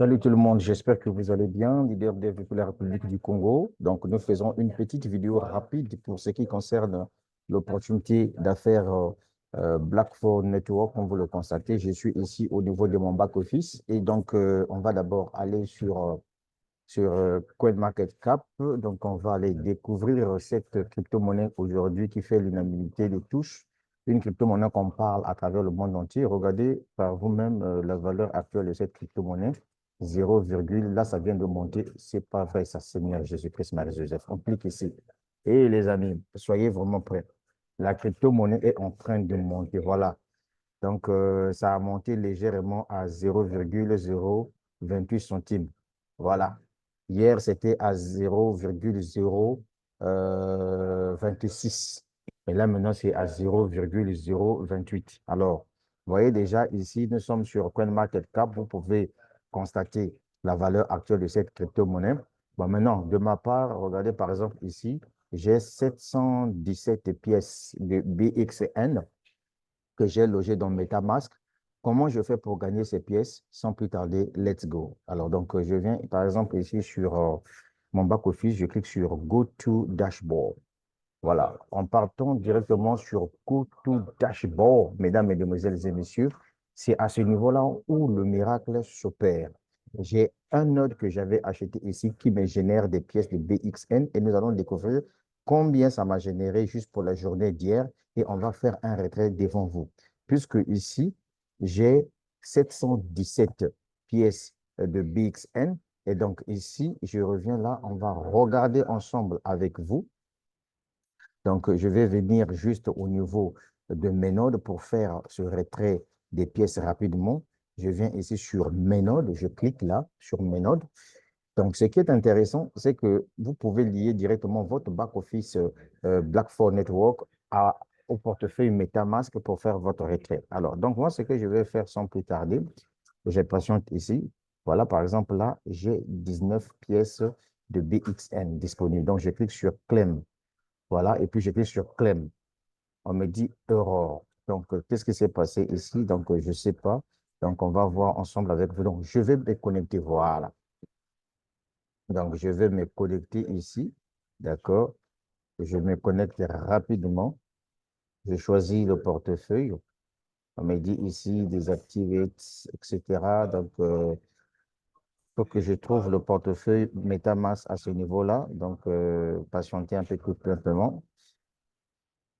Salut tout le monde, j'espère que vous allez bien, leader de la République du Congo. Donc, nous faisons une petite vidéo rapide pour ce qui concerne l'opportunité d'affaires Black4 Network. Comme vous le constatez, je suis ici au niveau de mon back-office et donc on va d'abord aller sur CoinMarketCap. Donc, on va aller découvrir cette crypto-monnaie aujourd'hui qui fait l'unanimité de tous. Une crypto-monnaie qu'on parle à travers le monde entier. Regardez par vous-même la valeur actuelle de cette crypto-monnaie. 0, là, ça vient de monter. C'est pas vrai, ça, Seigneur Jésus-Christ, Marie-Joseph. On clique ici. Et les amis, soyez vraiment prêts. La crypto-monnaie est en train de monter. Voilà. Donc, ça a monté légèrement à 0,028 centimes. Voilà. Hier, c'était à 0,026. Et là, maintenant, c'est à 0,028. Alors, vous voyez déjà ici, nous sommes sur CoinMarketCap. Vous pouvez constater la valeur actuelle de cette crypto-monnaie. Bon, maintenant, de ma part, regardez par exemple ici, j'ai 717 pièces de BXN que j'ai logé dans MetaMask. Comment je fais pour gagner ces pièces? Sans plus tarder, let's go. Alors, donc, je viens, par exemple, ici sur mon back-office, je clique sur Go to Dashboard. Voilà, en partant directement sur Go to Dashboard, mesdames, mesdemoiselles et messieurs, c'est à ce niveau-là où le miracle s'opère. J'ai un node que j'avais acheté ici qui me génère des pièces de BXN et nous allons découvrir combien ça m'a généré juste pour la journée d'hier et on va faire un retrait devant vous. Puisque ici, j'ai 717 pièces de BXN et donc ici, je reviens là, on va regarder ensemble avec vous. Donc, je vais venir juste au niveau de mes nodes pour faire ce retrait des pièces rapidement. Je viens ici sur mes nodes, je clique là sur mes nodes. Donc, ce qui est intéressant, c'est que vous pouvez lier directement votre back-office Black4 Network au portefeuille MetaMask pour faire votre retrait. Alors, donc, moi, ce que je vais faire sans plus tarder, je patiente ici. Voilà, par exemple, là, j'ai 19 pièces de BXN disponibles. Donc, je clique sur Claim. Voilà, et puis je clique sur Claim. On me dit erreur. Donc, qu'est-ce qui s'est passé ici? Donc, je ne sais pas. Donc, on va voir ensemble avec vous. Donc, je vais me connecter. Voilà. Donc, je vais me connecter ici. D'accord? Je me connecte rapidement. Je choisis le portefeuille. On me dit ici Deactivate, etc. Donc, il faut que je trouve le portefeuille MetaMask à ce niveau-là. Donc, patientez un peu tout simplement.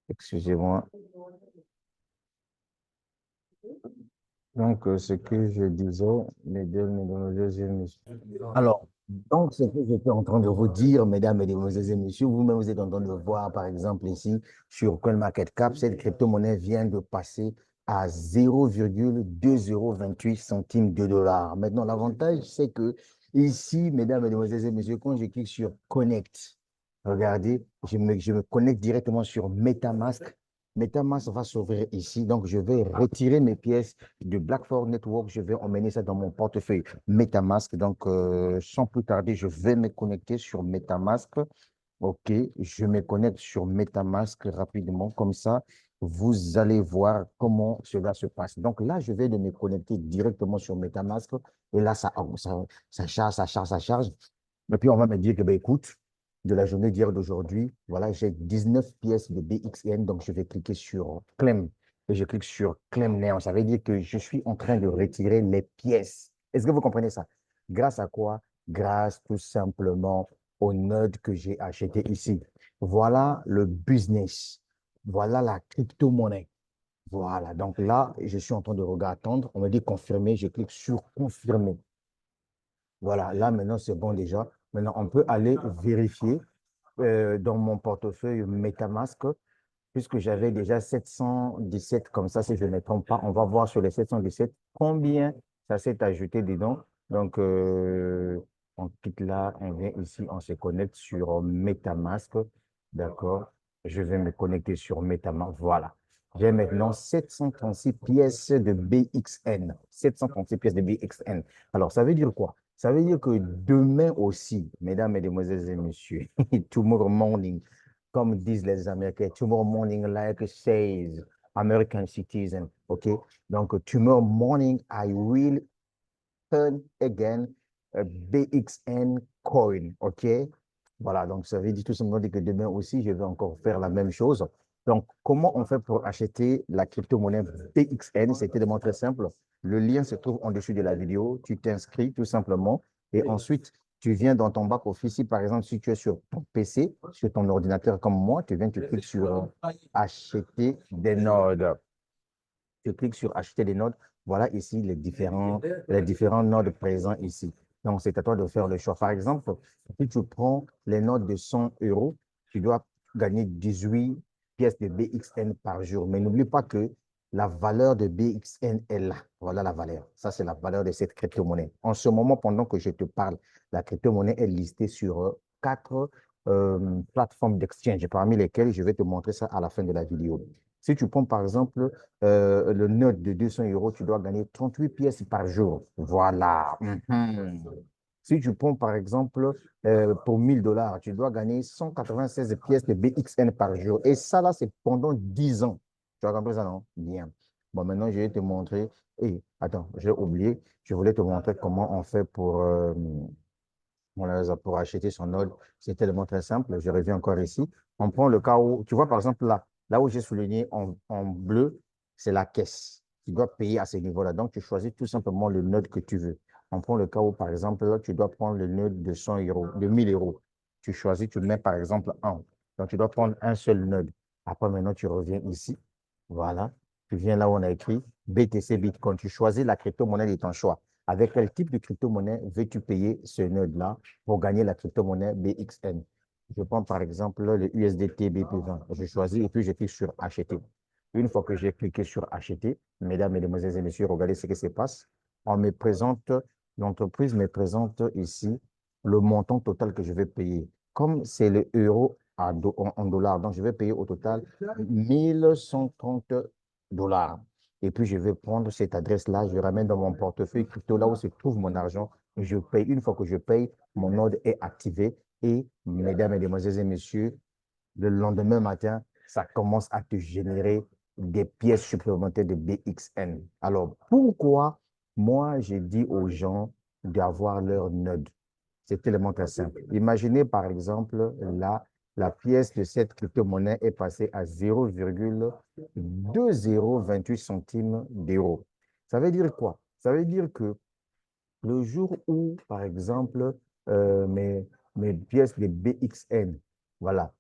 Excusez-moi. Donc, ce que je disais, mesdames, mesdemoiselles et messieurs. Alors, donc, ce que j'étais en train de vous dire, mesdames, mesdemoiselles et messieurs, vous-même, vous êtes en train de voir, par exemple, ici, sur CoinMarketCap, cette crypto-monnaie vient de passer à 0,2028 centimes de dollars. Maintenant, l'avantage, c'est que ici, mesdames, mesdemoiselles et messieurs, quand je clique sur Connect, regardez, je me connecte directement sur MetaMask. MetaMask va s'ouvrir ici. Donc, je vais retirer mes pièces de Black4 Network. Je vais emmener ça dans mon portefeuille MetaMask. Donc, sans plus tarder, je vais me connecter sur MetaMask. OK, je me connecte sur MetaMask rapidement. Comme ça, vous allez voir comment cela se passe. Donc là, je vais de me connecter directement sur MetaMask. Et là, ça charge, ça charge, ça charge. Et puis, on va me dire que, ben, écoute, de la journée d'hier d'aujourd'hui, voilà, j'ai 19 pièces de BXN, donc je vais cliquer sur Claim. Et je clique sur Claim Now. Ça veut dire que je suis en train de retirer les pièces. Est-ce que vous comprenez ça? Grâce à quoi? Grâce tout simplement au node que j'ai acheté ici. Voilà le business. Voilà la crypto-monnaie. Voilà. Donc là, je suis en train de regarder, attendre. On me dit confirmer. Je clique sur confirmer. Voilà, là maintenant c'est bon déjà. Maintenant, on peut aller vérifier dans mon portefeuille MetaMask, puisque j'avais déjà 717 comme ça, si je ne me trompe pas. On va voir sur les 717 combien ça s'est ajouté dedans. Donc, on clique là, on vient ici, on se connecte sur MetaMask. D'accord. Je vais me connecter sur MetaMask. Voilà. J'ai maintenant 736 pièces de BXN. 736 pièces de BXN. Alors, ça veut dire quoi? Ça veut dire que demain aussi, mesdames, mesdemoiselles et messieurs, tomorrow morning, comme disent les Américains, tomorrow morning, like says American citizen, OK? Donc, tomorrow morning, I will turn again BXN coin, OK? Voilà, donc ça veut dire tout simplement dire que demain aussi, je vais encore faire la même chose. Donc, comment on fait pour acheter la crypto-monnaie BXN? C'était vraiment très simple. Le lien se trouve en dessous de la vidéo. Tu t'inscris tout simplement et ensuite, tu viens dans ton back-office. Si par exemple, si tu es sur ton PC, sur ton ordinateur comme moi, tu viens, tu cliques sur acheter des nodes. Tu cliques sur acheter des nodes. Voilà ici les différents nodes présents ici. Donc, c'est à toi de faire le choix. Par exemple, si tu prends les nodes de 100 euros, tu dois gagner 18 pièces de BXN par jour. Mais n'oublie pas que la valeur de BXN est là. Voilà la valeur. Ça, c'est la valeur de cette crypto-monnaie. En ce moment, pendant que je te parle, la crypto-monnaie est listée sur 4 plateformes d'exchange, parmi lesquelles je vais te montrer ça à la fin de la vidéo. Si tu prends par exemple le node de 200 euros, tu dois gagner 38 pièces par jour. Voilà. Si tu prends par exemple pour 1000 dollars, tu dois gagner 196 pièces de BXN par jour. Et ça, là, c'est pendant 10 ans. Tu as compris ça, non? Bien. Bon, maintenant, je vais te montrer. Et attends, j'ai oublié. Je voulais te montrer comment on fait pour acheter son node. C'est tellement très simple. Je reviens encore ici. On prend le cas où, tu vois, par exemple, là où j'ai souligné en bleu, c'est la caisse. Tu dois payer à ce niveau-là. Donc, tu choisis tout simplement le node que tu veux. On prend le cas où, par exemple, là, tu dois prendre le node de 100 euros, de 1000 euros. Tu choisis, tu mets, par exemple, un. Donc, tu dois prendre un seul node. Après, maintenant, tu reviens ici. Voilà. Tu viens là où on a écrit BTC Bitcoin. Tu choisis la crypto-monnaie de ton choix. Avec quel type de crypto-monnaie veux-tu payer ce node-là pour gagner la crypto-monnaie BXN? Je prends par exemple le USDT BP20. Je choisis et puis je clique sur acheter. Une fois que j'ai cliqué sur acheter, mesdames, mesdemoiselles et messieurs, regardez ce qui se passe. On me présente, l'entreprise me présente ici le montant total que je vais payer. Comme c'est le euro en dollars, donc je vais payer au total 1130 dollars. Et puis, je vais prendre cette adresse-là, je ramène dans mon portefeuille crypto, là où se trouve mon argent. Je paye. Une fois que je paye, mon ordre est activé. Et, mesdames, mesdemoiselles et messieurs, le lendemain matin, ça commence à te générer des pièces supplémentaires de BXN. Alors, pourquoi moi, j'ai dit aux gens d'avoir leur node? C'est tellement très simple. Imaginez, par exemple, là, la pièce de cette crypto-monnaie est passée à 0,2028 centimes d'euros. Ça veut dire quoi? Ça veut dire que le jour où, par exemple, mes pièces de BXN, voilà,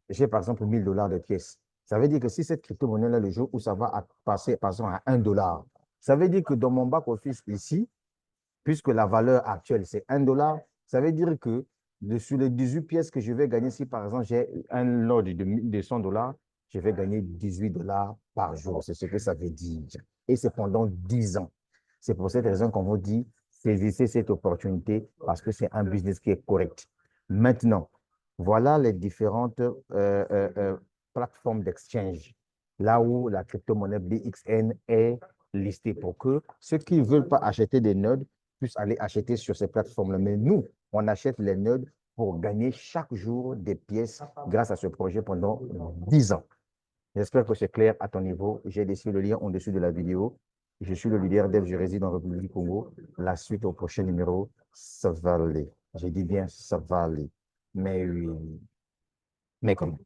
j'ai par exemple 1000 dollars de pièces. Ça veut dire que si cette crypto-monnaie-là, le jour où ça va passer, par exemple, à 1 dollar, ça veut dire que dans mon back-office ici, puisque la valeur actuelle, c'est 1 dollar, ça veut dire que sur les 18 pièces que je vais gagner, si par exemple j'ai un lot de 100 dollars, je vais gagner 18 dollars par jour. C'est ce que ça veut dire. Et c'est pendant 10 ans. C'est pour cette raison qu'on vous dit, saisissez cette opportunité parce que c'est un business qui est correct. Maintenant, voilà les différentes plateformes d'exchange, là où la crypto-monnaie BXN est listée pour que ceux qui ne veulent pas acheter des nodes puissent aller acheter sur ces plateformes-là. Mais nous, on achète les nodes pour gagner chaque jour des pièces grâce à ce projet pendant 10 ans. J'espère que c'est clair à ton niveau. J'ai laissé le lien en dessous de la vidéo. Je suis le leader dev, je réside en République du Congo. La suite au prochain numéro, ça va aller. J'ai dit bien, ça va aller. Mais oui, mais comment?